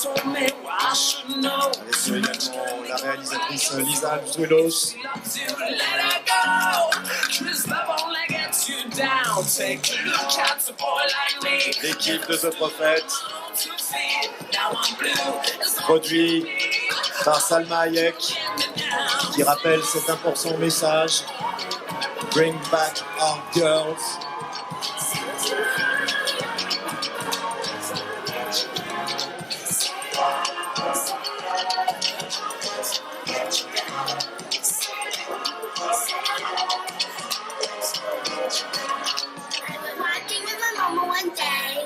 Avec également la réalisatrice Lisa Alfredos. L'équipe de The Prophet, produit par Salma Hayek, qui rappelle cet important message: Bring back our girls. Walking with my mama one day.